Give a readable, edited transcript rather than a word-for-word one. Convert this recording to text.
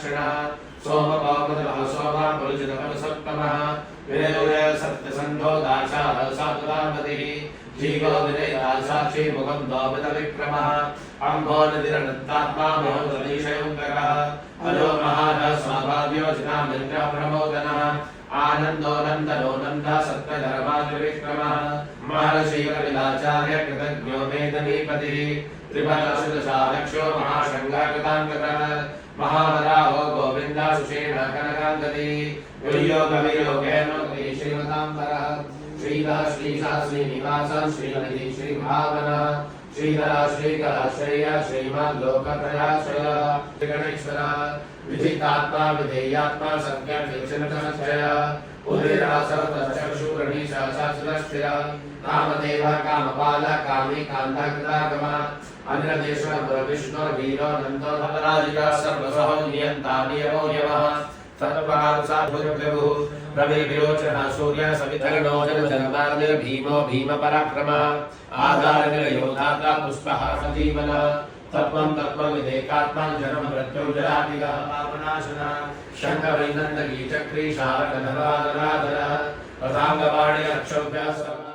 दक्षिणः सोमपावकः सोमा पुरुषतमसप्तमः विनय सत्यसन्धो दाशाः सातुलापतिः जीवो विनयदासाक्षी मुकुन्दो विक्रमः अम्भो नदिरनन्तात्मा महोदरीशयोऽङ्करः अजो महारः स्वाभाव्यो जिनामिन्द्र प्रमोदनः आनन्दो नन्दनो नन्दः सत्यधर्माद्रिविक्रमः महर्षिकविलाचार्य कृतज्ञो मेदनीपतिः त्रिभुवनसुदशालक्ष्यो महाशङ्गाकृताङ्कतः महावराहो गोविन्दः सुषेण कनकाङ्गदी वियोगवियोगेनो श्रीमताम्बरः श्रीधः श्रीशः श्रीनिवासः श्रीनिधि श्रीभावनः श्रीधरः श्रीकरः श्रेय श्रीमान् लोकत्रयाश्रयः श्रीगणेश्वरः विधितात्मा विधेयात्मा सत्यनिश्चयः उदयरासवचक्षुप्रणीशः शाश्वतस्थिरः कामदेवः कामपालः कामी कान्ताकृतागमः अन्यदेशः विष्णुर्वीरो नन्दो धनराजिकः सर्वसहो नियन्ता नियमो यमः सर्वकालसाधुर्प्रभुः रविर्विरोचनः सूर्यः सवितरणो जनजनमार्निर्भीमो भीमपराक्रमः आधारनिरयोधाता पुष्पः सजीवनः तत्त्वं तत्त्वविदेकात्मा जन्म मृत्युर्जरातिगः पापनाशनः शङ्खवैनन्दकी चक्री शारकधराधराधरः पदाङ्गवाणी अक्षोभ्यः